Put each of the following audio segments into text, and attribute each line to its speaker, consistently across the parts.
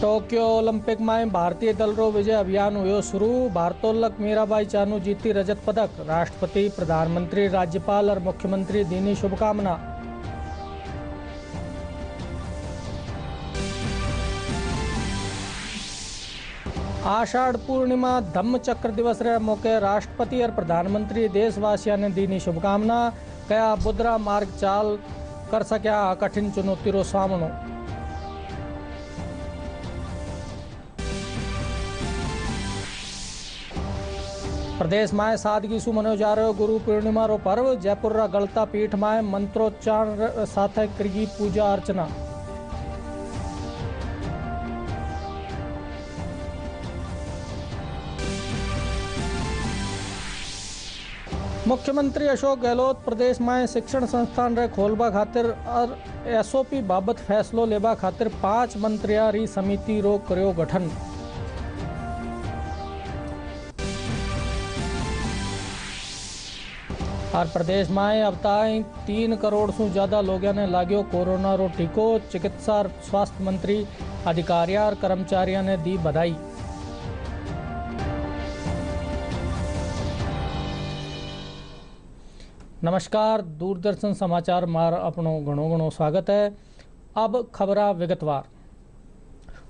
Speaker 1: Tokyo Olympic में भारतीय दल रो विजय अभियान हुयो शुरू। भारतोलक मीराबाई चानू जीती रजत पदक। राष्ट्रपति, प्रधानमंत्री, राज्यपाल और मुख्यमंत्री दीनी शुभकामना। आषाढ़ पूर्णिमा धम्म चक्र दिवस रे मौके राष्ट्रपति और प्रधानमंत्री देशवासियों ने दीनी शुभकामना। कया बुद्रा मार्ग चाल कर सक्या कठिन चुनौती रो सामनो। प्रदेश में सादगी सु मनायो जा रहा गुरु पूर्णिमा रो पर्व। जयपुर रा गलता पीठ में मंत्रोच्चार साथे करी पूजा अर्चना। मुख्यमंत्री अशोक गहलोत प्रदेश में शिक्षण संस्थान रे खोलबा खातिर और एसओपी बाबत फैसलो लेबा खातिर 5 मंत्रिया री समिति रो कर्यो गठन। और प्रदेश में अब तक 3 करोड़ से ज्यादा लोगों ने लाग्यो कोरोना रो टीको। चिकित्सा और स्वास्थ्य मंत्री, अधिकारियों और कर्मचारियों ने दी बधाई। नमस्कार, दूरदर्शन समाचार मार अपनो घणो घणो स्वागत है। अब खबरा विगतवार।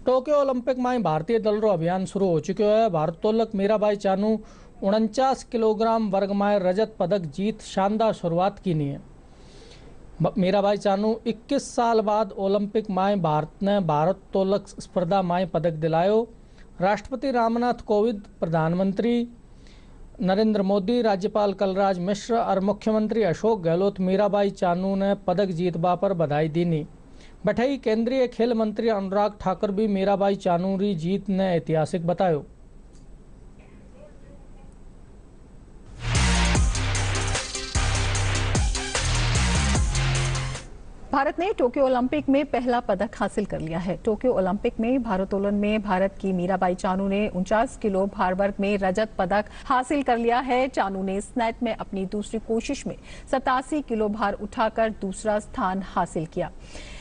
Speaker 1: टोक्यो ओलंपिक में भारतीय दल रो अभियान शुरू हो चुको है। भारतोलक मीराबाई चानू 49 किलोग्राम वर्ग में रजत पदक जीत शानदार शुरुआत की है। मीराबाई चानू 21 साल बाद ओलंपिक में भारत ने भारतोलक स्पर्धा में पदक दिलायो। राष्ट्रपति रामनाथ कोविंद, प्रधानमंत्री नरेंद्र मोदी, राज्यपाल कलराज मिश्र और मुख्यमंत्री अशोक गहलोत मीराबाई चानू ने पदक जीतबा पर बधाई दीनी। बैठई केंद्रीय खेल मंत्री अनुराग ठाकुर भी मीराबाई चानू री जीत ने ऐतिहासिक बतायो।
Speaker 2: भारत ने टोक्यो ओलंपिक में पहला पदक हासिल कर लिया है। टोक्यो ओलंपिक में भारोत्तोलन में भारत की मीराबाई चानू ने 49 किलो भार वर्ग में रजत पदक हासिल कर लिया है। चानू ने स्नैच में अपनी दूसरी कोशिश में 87 किलो भार उठाकर दूसरा स्थान हासिल किया।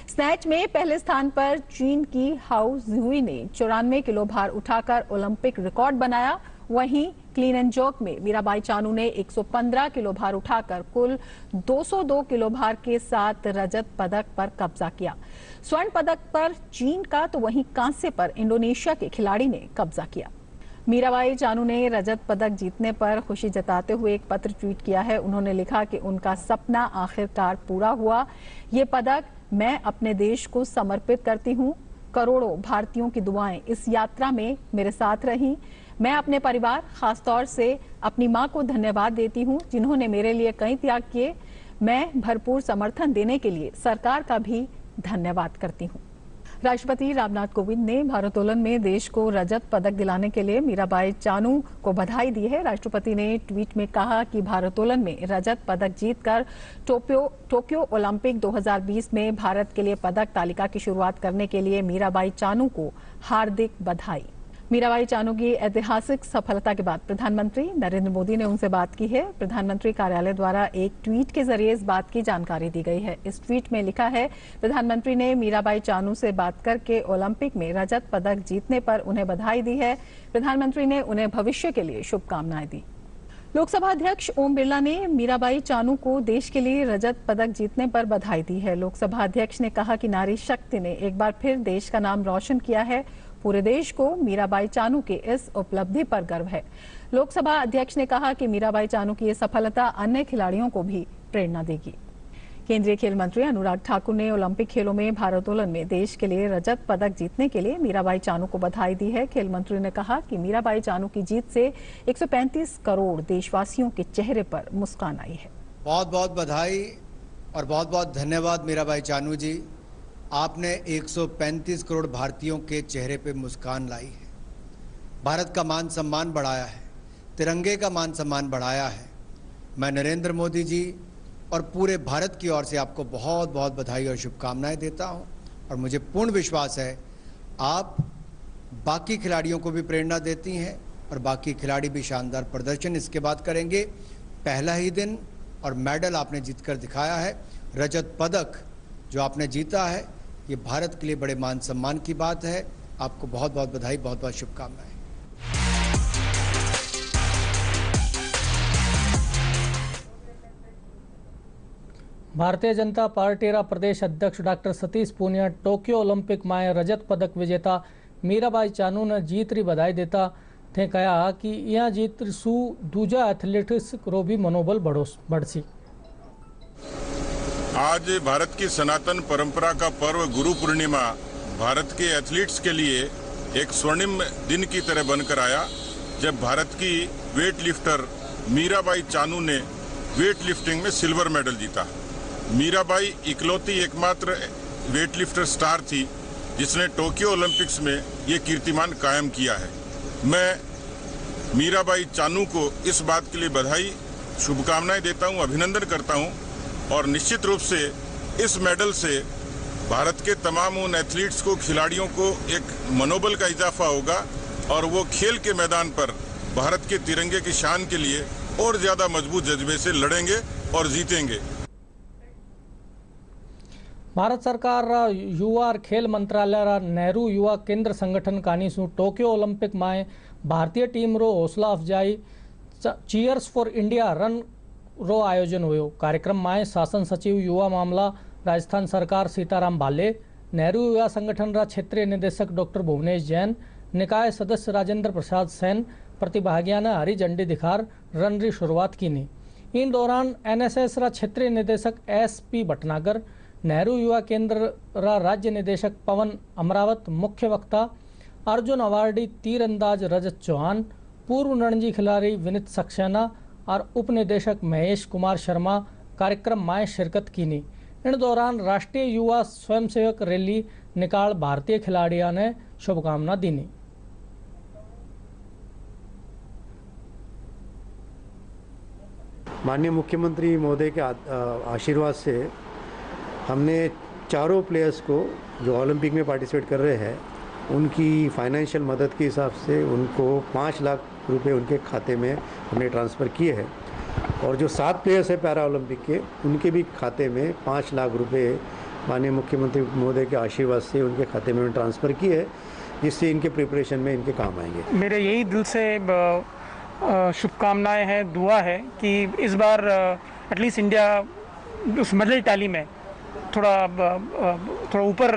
Speaker 2: स्नैच में पहले स्थान पर चीन की हाउ जुई ने 94 किलो भार उठाकर ओलंपिक रिकॉर्ड बनाया। वहीं क्लीन एंड जर्क में मीराबाई चानू ने 115 किलो भार उठाकर कुल 202 किलो भार के साथ रजत पदक पर कब्जा किया। स्वर्ण पदक पर चीन का तो वहीं कांस्य पर इंडोनेशिया के खिलाड़ी ने कब्जा किया। मीराबाई चानू ने रजत पदक जीतने पर खुशी जताते हुए एक पत्र ट्वीट किया है। उन्होंने लिखा कि उनका सपना आखिरकार पूरा हुआ। ये पदक मैं अपने देश को समर्पित करती हूँ। करोड़ों भारतीयों की दुआएं इस यात्रा में मेरे साथ रहीं। मैं अपने परिवार, खासतौर से अपनी मां को धन्यवाद देती हूं, जिन्होंने मेरे लिए कई त्याग किए। मैं भरपूर समर्थन देने के लिए सरकार का भी धन्यवाद करती हूं। राष्ट्रपति रामनाथ कोविंद ने भारोत्तोलन में देश को रजत पदक दिलाने के लिए मीराबाई चानू को बधाई दी है। राष्ट्रपति ने ट्वीट में कहा कि भारोत्तोलन में रजत पदक जीतकर टोक्यो ओलंपिक 2020 में भारत के लिए पदक तालिका की शुरुआत करने के लिए मीराबाई चानू को हार्दिक बधाई। मीराबाई चानू की ऐतिहासिक सफलता के बाद प्रधानमंत्री नरेंद्र मोदी ने उनसे बात की है। प्रधानमंत्री कार्यालय द्वारा एक ट्वीट के जरिए इस बात की जानकारी दी गई है। इस ट्वीट में लिखा है, प्रधानमंत्री ने मीराबाई चानू से बात करके ओलंपिक में रजत पदक जीतने पर उन्हें बधाई दी है। प्रधानमंत्री ने उन्हें भविष्य के लिए शुभकामनाएं दी। लोकसभा अध्यक्ष ओम बिरला ने मीराबाई चानू को देश के लिए रजत पदक जीतने पर बधाई दी है। लोकसभा अध्यक्ष ने कहा कि नारी शक्ति ने एक बार फिर देश का नाम रोशन किया है। पूरे देश को मीराबाई चानू के इस उपलब्धि पर गर्व है। लोकसभा अध्यक्ष ने कहा कि मीराबाई चानू की ये सफलता अन्य खिलाड़ियों को भी प्रेरणा देगी। केंद्रीय खेल मंत्री अनुराग ठाकुर ने ओलंपिक खेलों में भारोत्तोलन में देश के लिए रजत पदक जीतने के लिए मीराबाई चानू को बधाई दी है। खेल मंत्री ने कहा कि मीराबाई चानू की जीत से 135 करोड़ देशवासियों के चेहरे पर मुस्कान आई है।
Speaker 3: बहुत बहुत बधाई और बहुत बहुत धन्यवाद मीराबाई चानू जी। आपने 135 करोड़ भारतीयों के चेहरे पे मुस्कान लाई है। भारत का मान सम्मान बढ़ाया है, तिरंगे का मान सम्मान बढ़ाया है। मैं नरेंद्र मोदी जी और पूरे भारत की ओर से आपको बहुत बहुत बधाई और शुभकामनाएं देता हूं। और मुझे पूर्ण विश्वास है आप बाकी खिलाड़ियों को भी प्रेरणा देती हैं और बाकी खिलाड़ी भी शानदार प्रदर्शन इसके बाद करेंगे। पहला ही दिन और मेडल आपने जीतकर दिखाया है। रजत पदक जो आपने जीता है ये भारत के लिए बड़े मान सम्मान की बात है। आपको बहुत बहुत बधाई, बहुत बहुत शुभकामनाएं।
Speaker 1: भारतीय जनता पार्टीના પ્રદેશ અધ્યક્ષ ડોક્ટર સતીશ પૂનિયા ટોક્યો ઓલિમ્પિકમાં રજત પદક વિજેતા મીરાબાઈ ચાનુને જીતની બધાઈ દેતા તે કહ્યા कि यहाँ जीत सु दूजा एथलेटिक्स रो भी मनोबल बढ़सी।
Speaker 4: आज भारत की सनातन परंपरा का पर्व गुरु पूर्णिमा भारत के एथलीट्स के लिए एक स्वर्णिम दिन की तरह बनकर आया, जब भारत की वेट लिफ्टर मीराबाई चानू ने वेट लिफ्टिंग में सिल्वर मेडल जीता। मीराबाई इकलौती एकमात्र वेटलिफ्टर स्टार थी जिसने टोक्यो ओलंपिक्स में ये कीर्तिमान कायम किया है। मैं मीराबाई चानू को इस बात के लिए बधाई, शुभकामनाएं देता हूं, अभिनंदन करता हूं और निश्चित रूप से इस मेडल से भारत के तमाम उन एथलीट्स को, खिलाड़ियों को एक मनोबल का इजाफा होगा और वो खेल के मैदान पर भारत के तिरंगे की शान के लिए और ज्यादा मजबूत जज्बे से लड़ेंगे और जीतेंगे।
Speaker 1: भारत सरकार युवा और खेल मंत्रालय नेहरू युवा केंद्र संगठन कानीसु टोक्यो ओलंपिक में भारतीय टीम रो हौसला अफजाई चीयर्स फॉर इंडिया रन रो आयोजन हुयो। कार्यक्रम में शासन सचिव युवा मामला राजस्थान सरकार सीताराम भाले, नेहरू युवा संगठन रा क्षेत्रीय निदेशक डॉक्टर भुवनेश जैन, निकाय सदस्य राजेंद्र प्रसाद सेन प्रतिभागियों ने हरी झंडी दिखार रन री शुरुआत की नी। इन दौरान एनएसएस रा क्षेत्रीय निदेशक एसपी भटनागर, नेहरू युवा केंद्र रा राज्य निदेशक पवन अमरावत, मुख्य वक्ता अर्जुन अवार्डी तीरंदाज रजत चौहान, पूर्व रणजी खिलाड़ी विनीत सक्सेना और उप निदेशक महेश कुमार शर्मा कार्यक्रम में शिरकत की नी। इन दौरान राष्ट्रीय युवा स्वयंसेवक रैली निकाल भारतीय खिलाड़ियों ने शुभकामना दी नी।
Speaker 5: माननीय मुख्यमंत्री महोदय के आशीर्वाद से हमने चारों प्लेयर्स को जो ओलंपिक में पार्टिसिपेट कर रहे हैं उनकी फाइनेंशियल मदद के हिसाब से उनको 5 लाख रुपए उनके खाते में हमने ट्रांसफ़र किए हैं और जो 7 प्लेयर्स हैं पैरा ओलंपिक के उनके भी खाते में 5 लाख रुपए माननीय मुख्यमंत्री महोदय के आशीर्वाद से उनके खाते में ट्रांसफ़र किए हैं, जिससे इनके प्रिपरेशन में इनके काम आएंगे।
Speaker 6: मेरे यही दिल से शुभकामनाएं हैं, दुआ है कि इस बार एटलीस्ट इंडिया उस मेडल टैली में थोड़ा ऊपर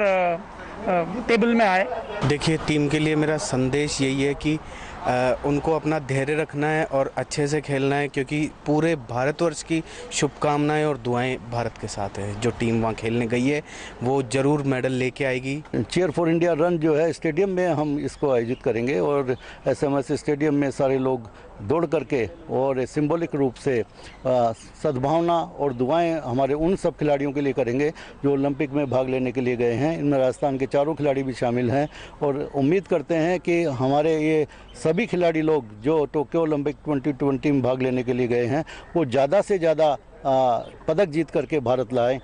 Speaker 6: टेबल में आए।
Speaker 7: देखिए, टीम के लिए मेरा संदेश यही है कि उनको अपना धैर्य रखना है और अच्छे से खेलना है, क्योंकि पूरे भारतवर्ष की शुभकामनाएं और दुआएं भारत के साथ है। जो टीम वहाँ खेलने गई है वो ज़रूर मेडल लेके आएगी।
Speaker 8: चीयर फॉर इंडिया रन जो है स्टेडियम में हम इसको आयोजित करेंगे और एसएमएस स्टेडियम में सारे लोग दौड़ करके और सिंबॉलिक रूप से सद्भावना और दुआएं हमारे उन सब खिलाड़ियों के लिए करेंगे जो ओलंपिक में भाग लेने के लिए गए हैं। इनमें राजस्थान के चारों खिलाड़ी भी शामिल हैं और उम्मीद करते हैं कि हमारे ये सभी खिलाड़ी लोग जो टोक्यो ओलंपिक 2020 में भाग लेने के लिए गए हैं वो ज़्यादा से ज़्यादा पदक जीत करके भारत लाएं।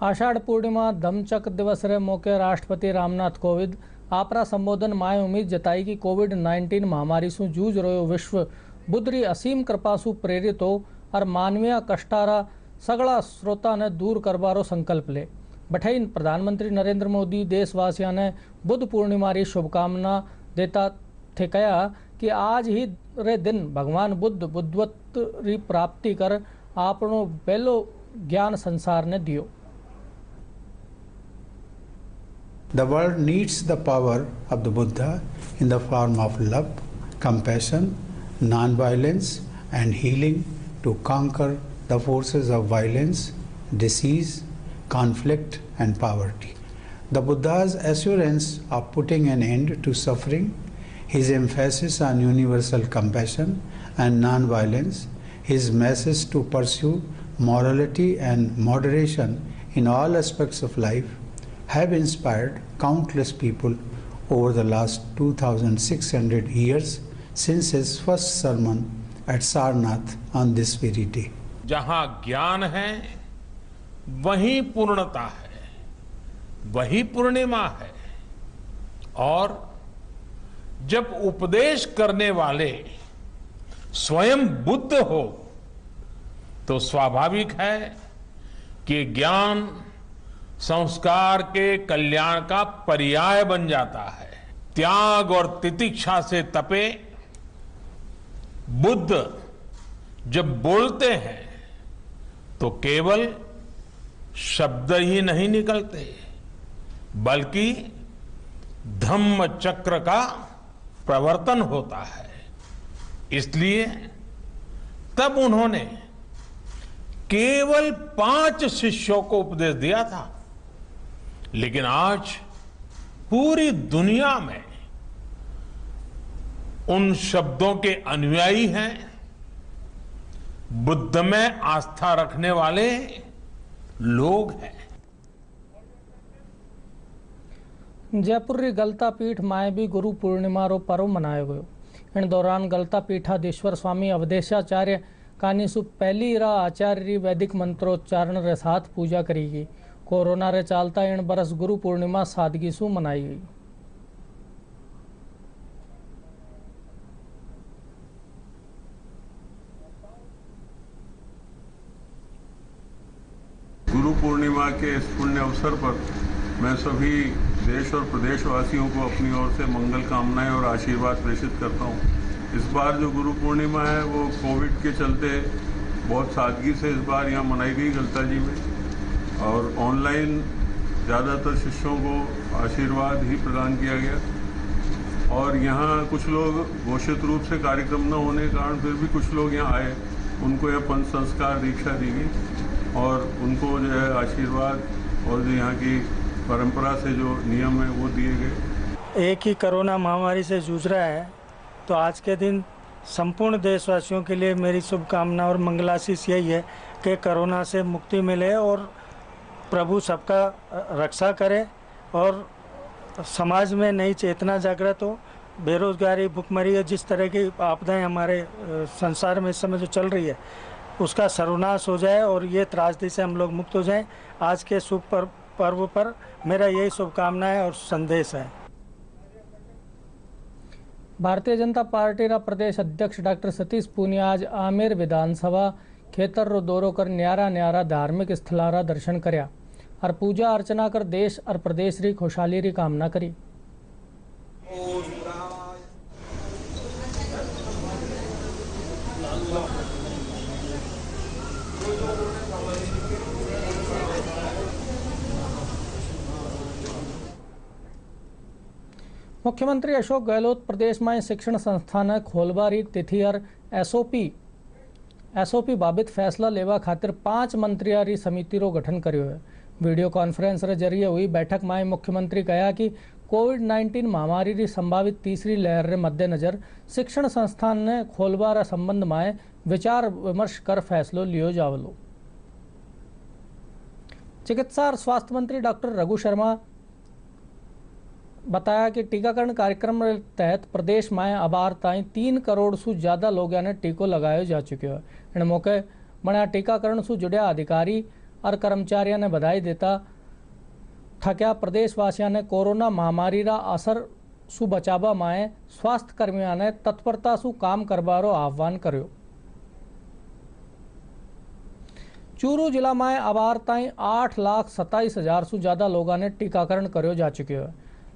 Speaker 1: आषाढ़ पूर्णिमा धम्मचक्र दिवस रे मौके राष्ट्रपति रामनाथ कोविंद आपरा संबोधन में उम्मीद जताई कि कोविड-19 महामारी से जूझ रहो विश्व बुद्धरी असीम कृपा सु प्रेरित हो और मानवीय कष्टारा सगड़ा श्रोता ने दूर करबारो संकल्प ले। बठई प्रधानमंत्री नरेंद्र मोदी देशवासियों ने बुद्ध पूर्णिमा री शुभकामना देता थे कहा कि आज ही रे दिन भगवान बुद्ध बुद्धत्व री प्राप्ति कर आपनो पहलो ज्ञान संसार ने दियो।
Speaker 9: The world needs the power of the Buddha in the form of love, compassion, non-violence and healing to conquer the forces of violence, disease, conflict and poverty. The Buddha's assurance of putting an end to suffering, his emphasis on universal compassion and non-violence, his message to pursue morality and moderation in all aspects of life have inspired countless people over the last 2,600 years since his first sermon at Sarnath on this very day.
Speaker 10: जहां ज्ञान है वहीं पूर्णता है, वही पूर्णिमा है। और जब उपदेश करने वाले स्वयं बुद्ध हो तो स्वाभाविक है कि ज्ञान संस्कार के कल्याण का पर्याय बन जाता है। त्याग और तितिक्षा से तपे बुद्ध जब बोलते हैं तो केवल शब्द ही नहीं निकलते, बल्कि धम्म चक्र का प्रवर्तन होता है। इसलिए तब उन्होंने केवल 5 शिष्यों को उपदेश दिया था, लेकिन आज पूरी दुनिया में उन शब्दों के अनुयायी हैं। बुद्ध में आस्था रखने वाले लोग हैं।
Speaker 1: जयपुर री गलता पीठ माए भी गुरु पूर्णिमा रो पर्व मनायो गयो। इन दौरान गलता पीठाधीश्वर स्वामी अवधेशाचार्य कानीसु पहली रा आचार्य री वैदिक मंत्रोच्चारण रे साथ पूजा करी गई। कोरोना रे चालता इन बरस गुरु पूर्णिमा सादगी सु मनाई गई।
Speaker 11: गुरु पूर्णिमा के इस पुण्य अवसर पर मैं सभी देश और प्रदेशवासियों को अपनी ओर से मंगल कामनाएं और आशीर्वाद प्रेषित करता हूं। इस बार जो गुरु पूर्णिमा है वो कोविड के चलते बहुत सादगी से इस बार यहाँ मनाई गई गलता जी में, और ऑनलाइन ज़्यादातर शिष्यों को आशीर्वाद ही प्रदान किया गया। और यहाँ कुछ लोग घोषित रूप से कार्यक्रम न होने के कारण फिर भी कुछ लोग यहाँ आए, उनको यह पंच संस्कार दीक्षा दी गई और उनको जो है आशीर्वाद और जो यहाँ की परंपरा से जो नियम है वो दिए गए।
Speaker 12: एक ही कोरोना महामारी से जूझ रहा है, तो आज के दिन संपूर्ण देशवासियों के लिए मेरी शुभकामना और मंगलाशीष यही है कि कोरोना से मुक्ति मिले और प्रभु सबका रक्षा करे और समाज में नई चेतना जागृत हो। बेरोजगारी, भुखमरी, जिस तरह की आपदाएं हमारे संसार में इस समय जो चल रही है उसका सर्वनाश हो जाए और ये त्रासदी से हम लोग मुक्त हो जाएं। आज के शुभ पर्व पर मेरा यही शुभकामनाएं और संदेश है।
Speaker 1: भारतीय जनता पार्टी रा प्रदेश अध्यक्ष डॉक्टर सतीश पूनिया आज आमेर विधानसभा खेतर रो दौरो कर न्यारा धार्मिक स्थलारा दर्शन कर्या और पूजा अर्चना कर देश और प्रदेश री खुशहाली री कामना करी। मुख्यमंत्री अशोक गहलोत प्रदेश में शिक्षण संस्थान खोलवा री तिथि और एसओपी बाबत फैसला लेवा खातिर 5 मंत्रियों री समिति रो गठन कर्यो है। वीडियो कॉन्फ्रेंस रे जरिए हुई बैठक में मुख्यमंत्री कहा कि कोविड-19 महामारी री संभावित तीसरी लहर रे मद्देनजर शिक्षण संस्थान ने खोलवा रा संबंध में विचार विमर्श कर फैसलो लियो जावलो। चिकित्सा और स्वास्थ्य मंत्री डॉक्टर रघु शर्मा बताया कि टीकाकरण कार्यक्रम के तहत प्रदेश में अबार ताई 3 करोड़ सु ज़्यादा लोगों ने टीको लगायो जा चुके हैं। इन मौके बना टीकाकरण सु जुड़िया अधिकारी और कर्मचारियों ने बधाई देता थक्या प्रदेशवासियों ने कोरोना महामारी रा असर सु बचावा में स्वास्थ्य कर्मियों ने तत्परता सु काम करवारो आह्वान कर्यो। चूरू जिला में अबार ताई 8,27,000 सु ज़्यादा लोगों ने टीकाकरण कर्यो जा चुके हैं।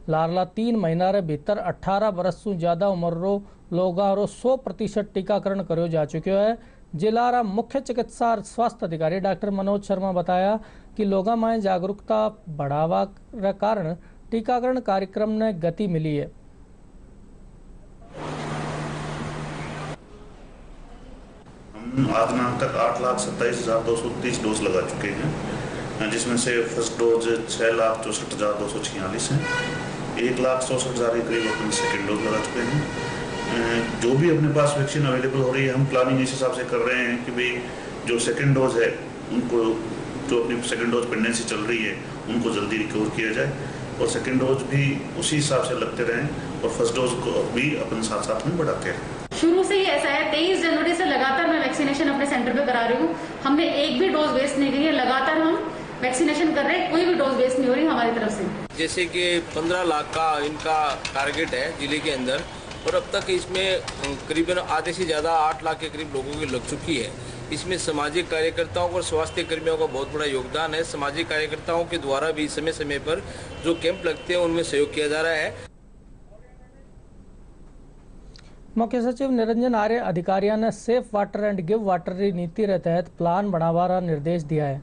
Speaker 1: लारला 3 महीना रे भीतर 18 बरस सु ज़्यादा उम्र रो लोगों रो 100% टीकाकरण कर्यो जा चुके है। जिला रा मुख्य चिकित्सा और स्वास्थ्य अधिकारी डॉक्टर मनोज शर्मा बताया कि लोगों में जागरूकता बढ़ावा रे कारण टीकाकरण कार्यक्रम ने गति मिली है।
Speaker 13: हम आज तक 8,27,230 डोज लगा चुके हैं, जिसमें से फर्स्ट डोज 6,64,246 है। 1,64,000 के करीब अपनी सेकेंड डोज लगा चुके हैं। जो भी अपने पास वैक्सीन अवेलेबल हो रही है, हम प्लानिंग इस हिसाब से कर रहे हैं कि भाई जो सेकेंड डोज है उनको, जो अपनी सेकेंड डोज पेंडेंसी चल रही है उनको जल्दी रिकवर किया जाए और सेकेंड डोज भी उसी हिसाब से लगते रहें और फर्स्ट डोज को भी अपन साथ साथ में बढ़ाते हैं।
Speaker 14: शुरू से ही ऐसा है, 23 जनवरी से लगातार मैं वैक्सीनेशन अपने सेंटर पे करा रही हूँ। हमने एक भी डोज वेस्ट नहीं की है, लगातार हम वैक्सीनेशन कर रहे हैं, कोई भी डोज वेस्ट नहीं हो रही हमारी तरफ से।
Speaker 15: जैसे कि 15 लाख का इनका टारगेट है जिले के अंदर, और अब तक इसमें करीबन आधे से ज़्यादा 8 लाख के करीब लोगों की लग चुकी है। इसमें सामाजिक कार्यकर्ताओं और स्वास्थ्य कर्मियों का बहुत बड़ा योगदान है। सामाजिक कार्यकर्ताओं के द्वारा भी समय समय पर जो कैंप लगते हैं उनमें सहयोग किया जा रहा है।
Speaker 1: मुख्य सचिव निरंजन आर्य अधिकारियों ने safe water and give water री नीति के तहत प्लान बनावा निर्देश दिया है।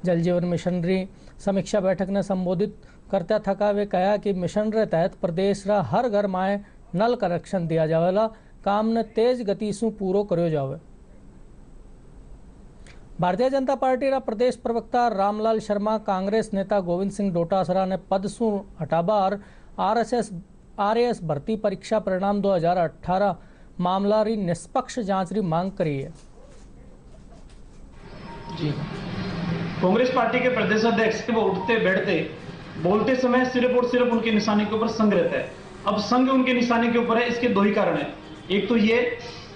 Speaker 1: जल जीवन मिशन री समीक्षा बैठक ने संबोधित करते थका वे कहा कि मिशन के तहत प्रदेश रा हर घर में नल कनेक्शन दिया जावेला, काम ने तेज गति से पूरो करो जावे। भारतीय जनता पार्टी रा प्रदेश प्रवक्ता रामलाल शर्मा कांग्रेस नेता गोविंद सिंह डोटासरा ने पद से हटाबार आरएएस भर्ती परीक्षा परिणाम 2018 मामला री निष्पक्ष जांच री मांग करी है।
Speaker 16: जी कांग्रेस पार्टी के प्रदेश अध्यक्ष वो उठते बैठते बोलते समय सिर्फ और सिर्फ उनके निशाने के ऊपर संघ रहता है। अब संघ उनके निशाने के ऊपर है, इसके दो ही कारण है। एक तो ये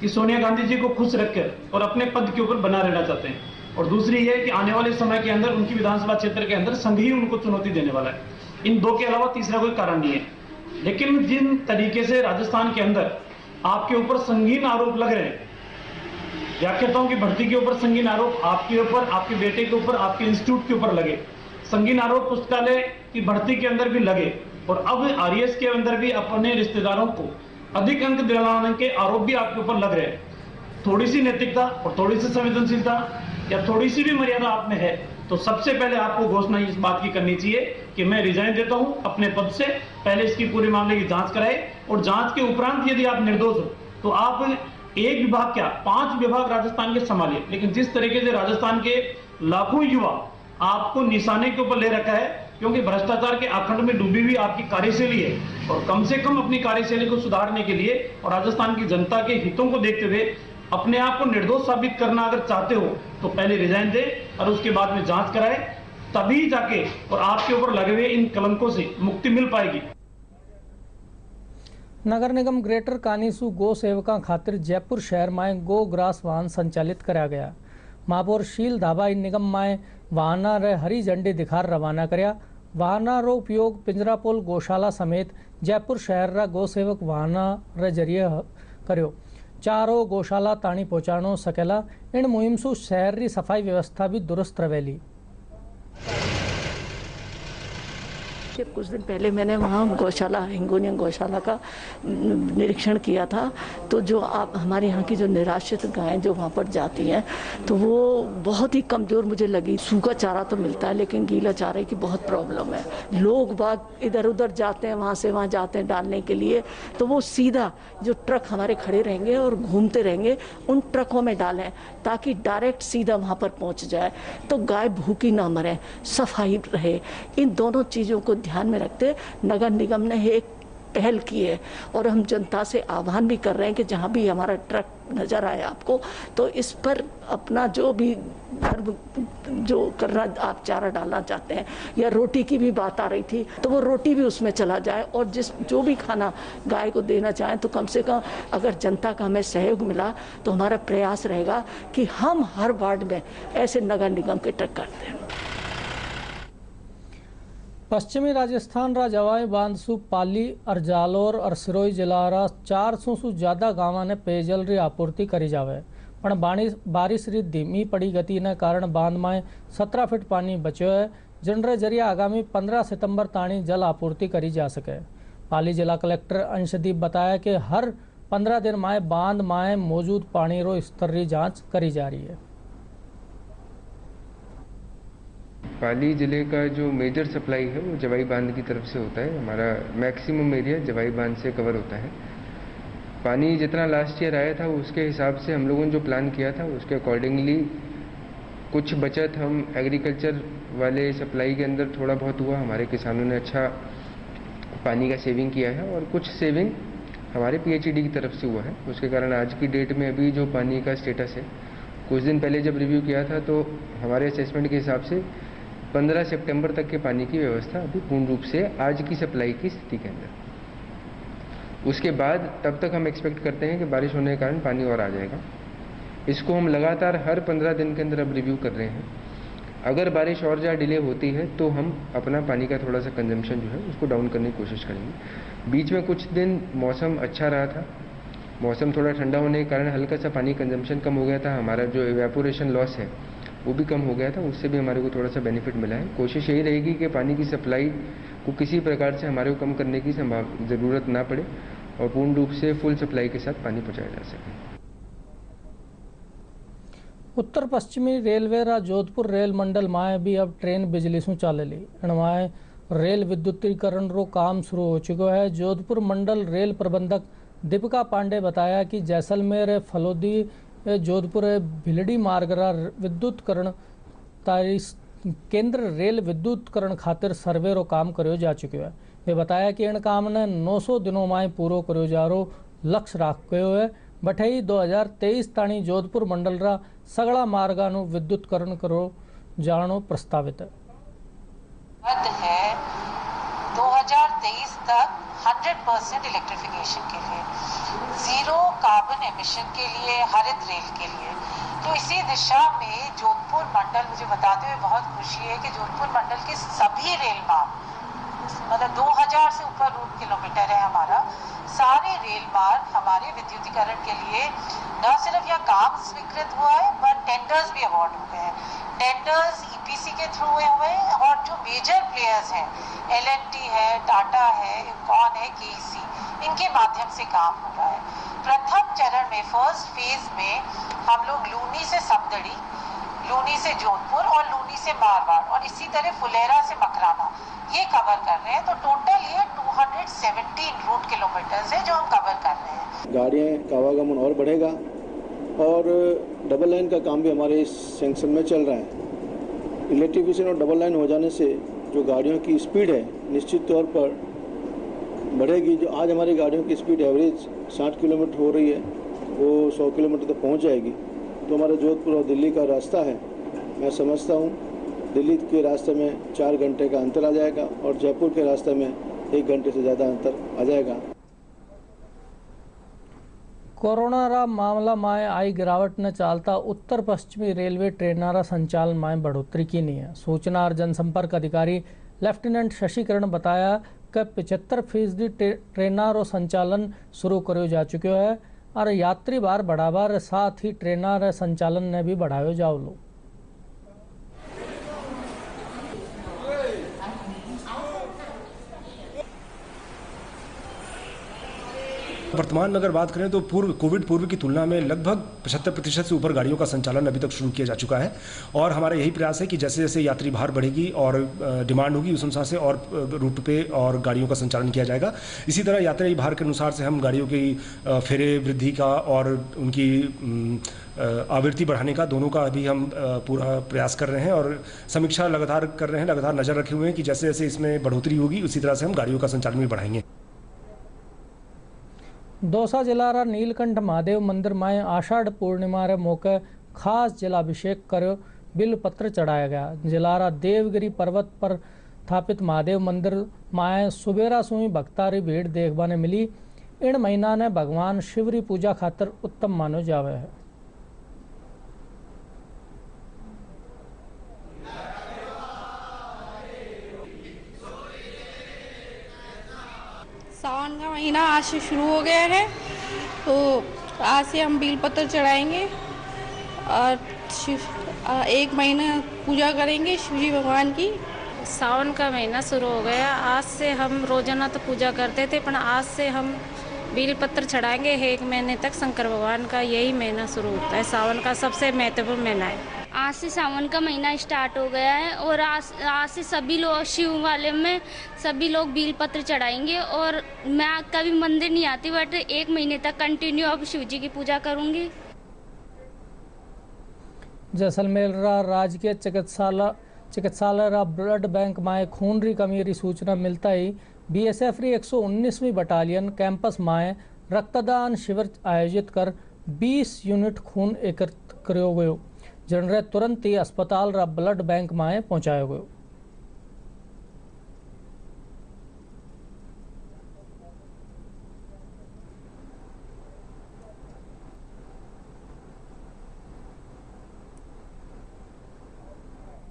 Speaker 16: कि सोनिया गांधी जी को खुश रखकर और अपने पद के ऊपर बना रहना चाहते हैं, और दूसरी ये कि आने वाले समय के अंदर उनकी विधानसभा क्षेत्र के अंदर संघ ही उनको चुनौती देने वाला है। इन दो के अलावा तीसरा कोई कारण नहीं है। लेकिन जिन तरीके से राजस्थान के अंदर आपके ऊपर संगीन आरोप लग रहे हैं, व्याख्याताओं की भर्ती के ऊपर संगीन आरोप आपके ऊपर, आपके बेटे के ऊपर, आपके इंस्टीट्यूट के ऊपर लगे, संगीन आरोप पुस्तकालय की भर्ती के अंदर भी लगे, और अब आरएएस के अंदर भी अपने रिश्तेदारों को अधिक अंक दिलाने के आरोप भी आपके ऊपर लग रहे हैं। थोड़ी सी नैतिकता और थोड़ी सी संवेदनशीलता या थोड़ी सी भी मर्यादा आप में है तो सबसे पहले आपको घोषणा इस बात की करनी चाहिए कि मैं रिजाइन देता हूं अपने पद से। पहले इसकी पूरे मामले की जांच कराए, और जांच के उपरांत यदि आप निर्दोष हो तो आप एक विभाग क्या 5 विभाग राजस्थान के संभालिए। लेकिन जिस तरीके से राजस्थान के लाखों युवा आपको निशाने के ऊपर ले रखा है, क्योंकि भ्रष्टाचार के आखंड में डूबी हुई आपकी कार्यशैली है, और कम से कम अपनी कार्यशैली को सुधारने के लिए और राजस्थान की जनता के हितों को देखते हुए अपने आप को निर्दोष साबित करना अगर चाहते हो तो पहले रिजाइन दे और उसके बाद में जांच कराए, तभी जाके और आपके ऊपर लगे हुए इन कलंकों से मुक्ति मिल पाएगी।
Speaker 1: नगर निगम ग्रेटर कानीसू गो सेवका खातिर जयपुर शहर में गो ग्रास वाहन संचालित कराया गया। महापौर शील धाबा इन निगम में वाहना रे हरी झंडी दिखार रवाना कराया। वाहना रो उपयोग पिंजरापोल गौशाला समेत जयपुर शहर रा गो सेवक वाहना रे जरिए करो। चारों गौशाला ताणी पहुंचाणो सकेला। इन मुहिम सु शहर री सफाई व्यवस्था भी दुरुस्त रवेली।
Speaker 17: कुछ दिन पहले मैंने वहाँ गौशाला हिंगोनिया गौशाला का निरीक्षण किया था, तो जो आप हमारे यहाँ की जो निराश्रित गायें जो वहाँ पर जाती हैं तो वो बहुत ही कमज़ोर मुझे लगी। सूखा चारा तो मिलता है लेकिन गीला चारे की बहुत प्रॉब्लम है। लोग बाग इधर उधर जाते हैं, वहाँ से वहाँ जाते हैं डालने के लिए, तो वो सीधा जो ट्रक हमारे खड़े रहेंगे और घूमते रहेंगे उन ट्रकों में डालें ताकि डायरेक्ट सीधा वहाँ पर पहुँच जाए, तो गाय भूखी ना मरे, सफाई रहे। इन दोनों चीज़ों को ध्यान में रखते नगर निगम ने एक पहल की है, और हम जनता से आह्वान भी कर रहे हैं कि जहाँ भी हमारा ट्रक नजर आए आपको तो इस पर अपना जो भी जो करना आप चारा डालना चाहते हैं, या रोटी की भी बात आ रही थी तो वो रोटी भी उसमें चला जाए, और जो भी खाना गाय को देना चाहें तो कम से कम अगर जनता का हमें सहयोग मिला तो हमारा प्रयास रहेगा कि हम हर वार्ड में ऐसे नगर निगम के ट्रक करते हैं।
Speaker 1: पश्चिमी राजस्थान रा जवाई बांध सु पाली और जालोर और सिरोही जिला रा 400 सु ज्यादा गांव ने पेयजल री आपूर्ति करी जावे, पण बारिश री धीमी पड़ी गति ने कारण बांध में 17 फीट पानी बच्यो है, जिनरे जरिए आगामी 15 सितंबर ताणी जल आपूर्ति करी जा सके। पाली जिला कलेक्टर अंशदीप बताया कि हर 15 दिन में बांध में मौजूद पानी रो स्तर री जांच करी जा रही है।
Speaker 18: पाली ज़िले का जो मेजर सप्लाई है वो जवाई बांध की तरफ से होता है। हमारा मैक्सिमम एरिया जवाई बांध से कवर होता है। पानी जितना लास्ट ईयर आया था उसके हिसाब से हम लोगों ने जो प्लान किया था उसके अकॉर्डिंगली कुछ बचत हम एग्रीकल्चर वाले सप्लाई के अंदर थोड़ा बहुत हुआ। हमारे किसानों ने अच्छा पानी का सेविंग किया है, और कुछ सेविंग हमारे पीएचईडी की तरफ से हुआ है। उसके कारण आज की डेट में अभी जो पानी का स्टेटस है, कुछ दिन पहले जब रिव्यू किया था तो हमारे असेसमेंट के हिसाब से 15 सितंबर तक के पानी की व्यवस्था अभी पूर्ण रूप से आज की सप्लाई की स्थिति के अंदर। उसके बाद तब तक हम एक्सपेक्ट करते हैं कि बारिश होने के कारण पानी और आ जाएगा। इसको हम लगातार हर 15 दिन के अंदर अब रिव्यू कर रहे हैं। अगर बारिश और ज़्यादा डिले होती है तो हम अपना पानी का थोड़ा सा कंजम्पशन जो है उसको डाउन करने की कोशिश करेंगे। बीच में कुछ दिन मौसम अच्छा रहा था, मौसम थोड़ा ठंडा होने के कारण हल्का सा पानी कंजम्पशन कम हो गया था, हमारा जो इवेपोरेशन लॉस है वो भी कम हो गया था, उससे भी हमारे को थोड़ा सा बेनिफिट मिला है। कोशिश यही रहेगी कि पानी की सप्लाई को किसी प्रकार से हमारे को कम करने की ज़रूरत ना पड़े और पूर्ण रूप से फुल सप्लाई के साथ पानी पहुँचाया जा सके।
Speaker 1: उत्तर पश्चिमी रेलवे रा जोधपुर रेल मंडल माए भी अब ट्रेन बिजली से चाले ली। माए रेल विद्युतीकरण रो काम शुरू हो चुका है। जोधपुर मंडल रेल प्रबंधक दीपिका पांडे बताया कि जैसलमेर फलोदी जोधपुर भिलडी मार्ग रा विद्युतकरण केंद्र रेल विद्युतकरण खातिर सर्वे रो काम करो जा चुके है। वे बताया कि इन काम ने 900 दिनों में पूरो करो जा रो लक्ष्य राख्यो है। बठई 2023 ताणी जोधपुर मंडल रा सगड़ा मार्गानु विद्युतकरण करो जानो प्रस्तावित है।
Speaker 19: 2023 तक 100% इलेक्ट्रिफिकेशन के लिए, जीरो कार्बन एमिशन के लिए, हरित रेल के लिए। तो इसी दिशा में जोधपुर मंडल, मुझे बताते हुए बहुत खुशी है कि जोधपुर मंडल के सभी रेल मार्ग, मतलब 2000 से ऊपर रूट किलोमीटर है हमारा, सारे रेल मार्ग हमारे विद्युतीकरण के लिए न सिर्फ यह काम स्वीकृत हुआ है पर टेंडर्स भी अवार्ड हो गए हैं। टेंडर्स ईपीसी के थ्रू हुए हैं और जो मेजर प्लेयर्स हैं, एलएनटी है, टाटा है, इम्कॉन है, केईसी, इनके माध्यम से काम हो रहा है। प्रथम चरण में, फर्स्ट फेज में, हम लोग लूनी से समदड़ी, लूनी से जोधपुर और लूनी से मारवाड़ और इसी तरह फुलेरा से मकराना ये कवर कर रहे हैं। तो टोटल ये 217 रूट किलोमीटर्स है जो हम कवर कर रहे हैं।
Speaker 20: गाड़ियाँ का आवागमन और बढ़ेगा और डबल लाइन का काम भी हमारे इस सेंक्शन में चल रहा है। इलेक्ट्रिफिकेशन और डबल लाइन हो जाने से जो गाड़ियों की स्पीड है निश्चित तौर पर बढ़ेगी। जो आज हमारी गाड़ियों की स्पीड एवरेज 60 किलोमीटर हो रही है वो 100 किलोमीटर तक पहुँच जाएगी। तो हमारा जोधपुर और दिल्ली का रास्ता है, मैं समझता हूँ दिल्ली के रास्ते में 4 घंटे का अंतर आ जाएगा और जयपुर के रास्ते में 1 घंटे से ज़्यादा अंतर आ जाएगा।
Speaker 1: कोरोना रा मामला माए आई गिरावट ने चालता उत्तर पश्चिमी रेलवे ट्रेनारा संचालन माए बढ़ोतरी की नहीं है। सूचना और जनसंपर्क अधिकारी लेफ्टिनेंट शशिकरण बताया कि 75% ट्रेनारो संचालन शुरू करो जा चुको है और यात्री बार बढ़ावा साथ ही ट्रेनार संचालन ने भी बढ़ायो जाओ लो।
Speaker 21: वर्तमान में अगर बात करें तो कोविड पूर्व की तुलना में लगभग 75% से ऊपर गाड़ियों का संचालन अभी तक शुरू किया जा चुका है और हमारा यही प्रयास है कि जैसे जैसे यात्री भार बढ़ेगी और डिमांड होगी उस अनुसार से और रूट पे और गाड़ियों का संचालन किया जाएगा। इसी तरह यात्री भार के अनुसार से हम गाड़ियों की फेरे वृद्धि का और उनकी आवृत्ति बढ़ाने का दोनों का अभी हम पूरा प्रयास कर रहे हैं और समीक्षा लगातार कर रहे हैं, लगातार नज़र रखे हुए हैं कि जैसे जैसे इसमें बढ़ोतरी होगी उसी तरह से हम गाड़ियों का संचालन भी बढ़ाएंगे।
Speaker 1: दौसा जिला रा नीलकंठ महादेव मंदिर माए आषाढ़ पूर्णिमा रे मौके खास जलाभिषेक कर बिल पत्र चढ़ाया गया। जिला रा देवगिरी पर्वत पर स्थापित महादेव मंदिर माए सुबेरा सुई भक्तारी भीड़ देखबा ने मिली। इन महीना ने भगवान शिवरी पूजा खातिर उत्तम मानो जावे है।
Speaker 22: सावन का महीना आज से शुरू हो गया है तो आज से हम बेलपत्र चढ़ाएंगे और 1 महीना पूजा करेंगे शिवजी भगवान की।
Speaker 23: सावन का महीना शुरू हो गया, आज से हम रोजाना तो पूजा करते थे पर आज से हम बेलपत्र चढ़ाएंगे 1 महीने तक। शंकर भगवान का यही महीना शुरू होता है, सावन का सबसे महत्वपूर्ण महीना है।
Speaker 24: आज से सावन का महीना स्टार्ट हो गया है और आज से सभी लोग शिव वाले में सभी लोग बेलपत्र चढ़ाएंगे और मैं कभी मंदिर नहीं आती बट 1 महीने तक कंटिन्यू अब शिव जी की पूजा करूंगी।
Speaker 1: जैसलमेर राजकीय चिकित्सालय रा ब्लड बैंक माए खून री कमी री सूचना मिलता ही बीएसएफ री 119वीं बटालियन कैंपस माए रक्तदान शिविर आयोजित कर 20 यूनिट खून एकत्र करो गयो, जिनरे तुरंत ही अस्पताल रा ब्लड बैंक माए पहुंचायो गयो।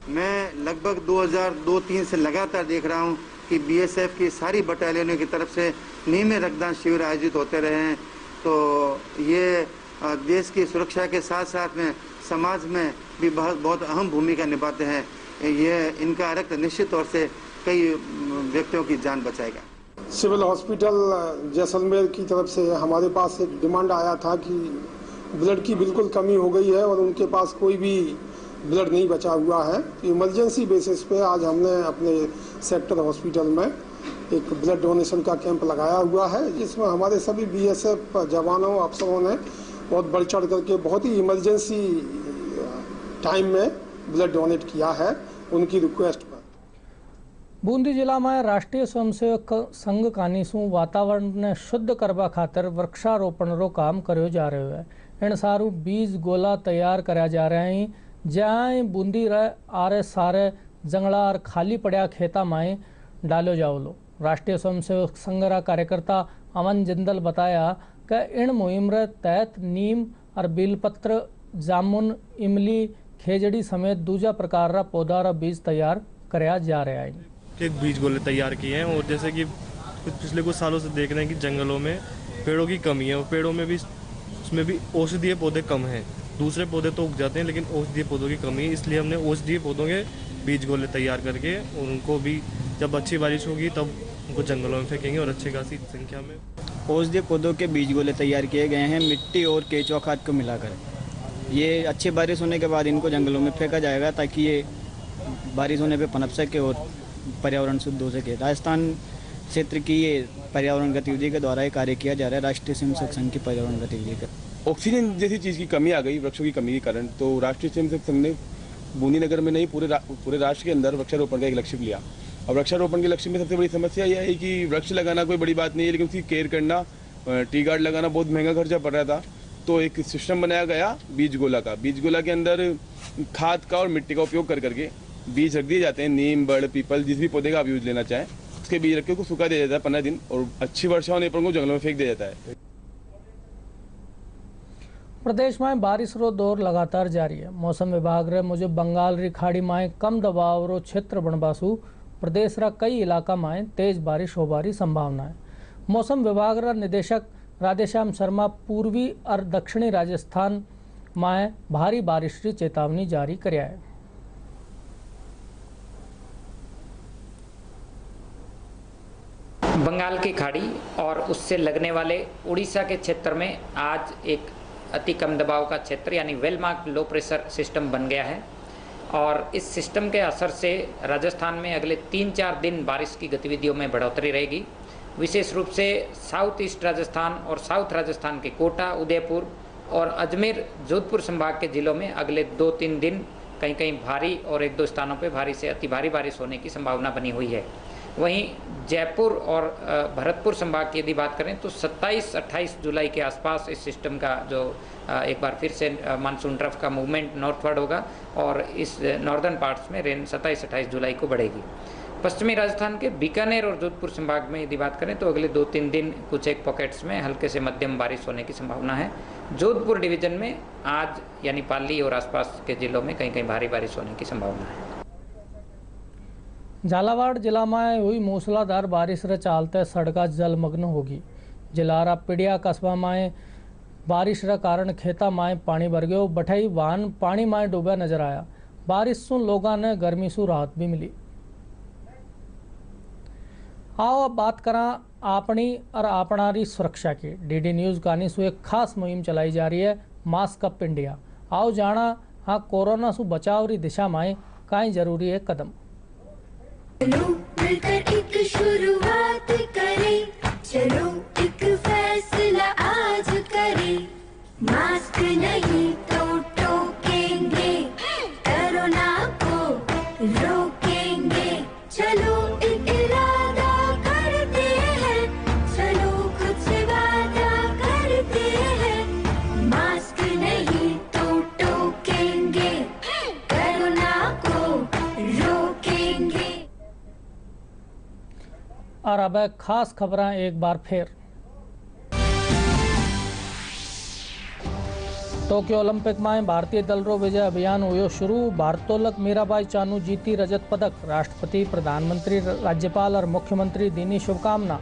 Speaker 25: मैं
Speaker 2: लगभग 2002-03 से लगातार देख रहा हूं कि बीएसएफ की सारी बटालियनों की तरफ से नियमित रक्तदान शिविर आयोजित होते रहे हैं। तो ये देश की सुरक्षा के साथ साथ में समाज में भी बहुत अहम भूमिका निभाते हैं। ये इनका रक्त निश्चित तौर से कई व्यक्तियों की जान बचाएगा।
Speaker 3: सिविल हॉस्पिटल जैसलमेर की तरफ से हमारे पास एक डिमांड आया था कि ब्लड की बिल्कुल कमी हो गई है और उनके पास कोई भी ब्लड नहीं बचा हुआ है। इमरजेंसी बेसिस पे आज हमने अपने सेक्टर हॉस्पिटल में एक ब्लड डोनेशन का कैंप लगाया हुआ है, जिसमें हमारे सभी बीएसएफ जवानों अफसरों ने बहुत बढ़ चढ़ करके बहुत ही इमरजेंसी टाइम में ब्लड डोनेट किया है उनकी रिक्वेस्ट पर।
Speaker 1: बूंदी जिला में राष्ट्रीय स्वयंसेवक संघ कानीसू वातावरण ने शुद्ध करवा खातर वृक्षारोपण रो काम करो जा रहा है। इन सारू बीज गोला तैयार करा जा रहे हैं, जहाँ बूंदी आरे सारे जंगला और खाली पड़ा खेता में डालो जाओलो। राष्ट्रीय स्वयंसेवक संघ रा कार्यकर्ता अमन जिंदल बताया कि इन मुहिम रे तहत नीम और बेलपत्र, जामुन, इमली, खेजड़ी समेत दूजा प्रकार रा पौधा रा बीज तैयार कराया जा रहा है।
Speaker 4: एक बीज गोले तैयार किए हैं और जैसे कि पिछले कुछ सालों से देख रहे हैं कि जंगलों में पेड़ों की कमी है और पेड़ों में भी उसमें भी औषधीय पौधे कम हैं। दूसरे पौधे तो उग जाते हैं लेकिन औषधीय पौधों की कमी है, इसलिए हमने औषधीय पौधों के बीज गोले तैयार करके उनको भी जब अच्छी बारिश होगी तब उनको जंगलों में फेंकेंगे और अच्छी खासी संख्या में
Speaker 5: औषधीय पौधों के बीज गोले तैयार किए गए हैं मिट्टी और केंचुआ खाद को मिलाकर। ये अच्छी बारिश होने के बाद इनको जंगलों में फेंका जाएगा ताकि ये बारिश होने पे पनप सके और पर्यावरण शुद्ध हो सके। राजस्थान क्षेत्र की ये पर्यावरण गतिविधि के द्वारा ये कार्य किया जा रहा है। राष्ट्रीय स्वयंसेवक संघ की पर्यावरण गतिविधि का
Speaker 25: ऑक्सीजन जैसी चीज़ की कमी आ गई वृक्षों की कमी के कारण, तो राष्ट्रीय स्वयंसेवक संघ ने बूंदी नगर में नहीं पूरे राष्ट्र के अंदर वृक्षारोपण का एक लक्ष्य लिया। और वृक्षारोपण के लक्ष्य में सबसे बड़ी समस्या यह है कि वृक्ष लगाना कोई बड़ी बात नहीं है, लेकिन उसकी केयर करना, टी गार्ड लगाना बहुत महंगा खर्चा पड़ रहा था। तो एक सिस्टम बनाया गया बीज गोला का। बीज गोला के अंदर खाद का और मिट्टी का उपयोग कर करके बीज रख दिए जाते हैं। नीम, बड़, पीपल, जिस भी पौधे का आप यूज लेना चाहें उसके बीज रख के उसको सुखा दिया जाता है 15 दिन और अच्छी वर्षा होने पर उनको जंगलों में फेंक दिया जाता है।
Speaker 1: प्रदेश में बारिश रो दौर लगातार जारी है। मौसम विभाग रे मुजब बंगाल री खाड़ी में कम दबाव रो क्षेत्र बनबासु प्रदेश रा कई इलाका में तेज बारिश होबारी संभावना है। मौसम विभाग रा निदेशक राधेश्याम शर्मा पूर्वी और दक्षिणी राजस्थान में भारी बारिश की चेतावनी जारी कराया है।
Speaker 26: बंगाल की खाड़ी और उससे लगने वाले उड़ीसा के क्षेत्र में आज एक अति कम दबाव का क्षेत्र यानी well marked low pressure system बन गया है और इस सिस्टम के असर से राजस्थान में अगले 3-4 दिन बारिश की गतिविधियों में बढ़ोतरी रहेगी। विशेष रूप से साउथ ईस्ट राजस्थान और साउथ राजस्थान के कोटा, उदयपुर और अजमेर, जोधपुर संभाग के जिलों में अगले 2-3 दिन कहीं कहीं भारी और 1-2 स्थानों पर भारी से अति भारी बारिश होने की संभावना बनी हुई है। वहीं जयपुर और भरतपुर संभाग की यदि बात करें तो 27-28 जुलाई के आसपास इस सिस्टम का जो एक बार फिर से मानसून ट्रफ का मूवमेंट नॉर्थवर्ड होगा और इस नॉर्दर्न पार्ट्स में रेन 27-28 जुलाई को बढ़ेगी। पश्चिमी राजस्थान के बीकानेर और जोधपुर संभाग में यदि बात करें तो अगले 2-3 दिन कुछ एक पॉकेट्स में हल्के से मध्यम बारिश होने की संभावना है। जोधपुर डिवीजन में आज यानी पाली और आसपास के जिलों में कहीं कहीं भारी बारिश होने की संभावना है।
Speaker 1: झालावाड़ जिला में हुई मूसलाधार बारिश रे चलते सड़का जलमग्न होगी। जिलारा पिड़िया कस्बा में बारिश रे कारण खेता में पानी भर गयो। बठई वाहन पानी में डूबा नजर आया। बारिश सु लोगों ने गर्मी सु राहत भी मिली। आओ अब बात करा अपनी और अपनारी सुरक्षा की। डीडी न्यूज कानी सु एक खास मुहिम चलाई जा रही है, मास्क अप इंडिया। आओ जाना हाँ कोरोना सु बचाव री दिशा में काई जरूरी है कदम।
Speaker 27: चलो मिलकर एक शुरुआत करें, चलो एक फैसला आज करें। मास्क नहीं तो टोकेंगे, कोरोना को रोकेंगे। चलो एक इरादा करते हैं, चलो खुद से वादा करते हैं। मास्क नहीं तो टोकेंगे, कोरोना को रोकेंगे।
Speaker 1: और अब खास खबरें एक बार फिर। टोक्यो ओलंपिक में भारतीय दल रो विजय अभियान हुयो शुरू। भारतोलक मीराबाई चानू जीती रजत पदक। राष्ट्रपति, प्रधानमंत्री, राज्यपाल और मुख्यमंत्री दीनी शुभकामना।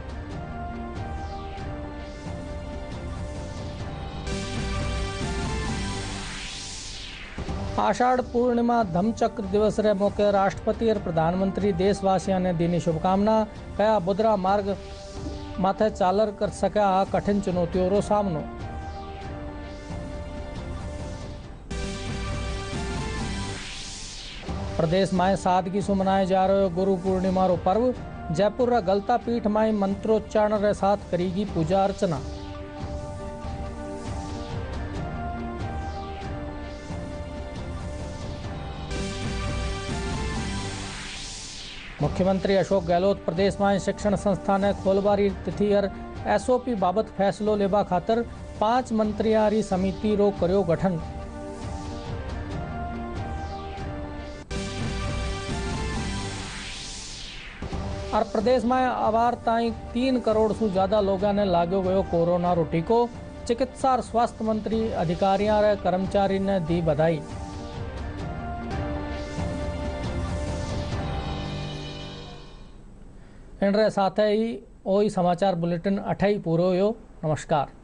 Speaker 1: आषाढ़ पूर्णिमा धम्मचक्र दिवस रे मौके राष्ट्रपति और प्रधानमंत्री देशवासियों ने दीनी शुभकामना। कया बुधरा मार्ग माथे चालर कर सका कठिन चुनौतियों रो सामनो। प्रदेश में सादगी से मनाए जा रहे गुरु पूर्णिमा रो पर्व। जयपुर रा गलता पीठ में मंत्रोच्चारण रे साथ करेगी पूजा अर्चना। मुख्यमंत्री अशोक गहलोत प्रदेश में शिक्षण संस्था ने खोलबारी तिथि और एसओपी बाबत फैसलो लेवा खातर 5 मंत्रियारी समिति रो कर्यो गठन। और प्रदेश में अवार ताई 3 करोड़ से ज्यादा लोगों ने लागो गयो कोरोना रो टीको। चिकित्सा और स्वास्थ्य मंत्री अधिकारियों रे कर्मचारी ने दी बधाई। इन साथ ही समाचार बुलेटिन 8 पूरो हो। नमस्कार।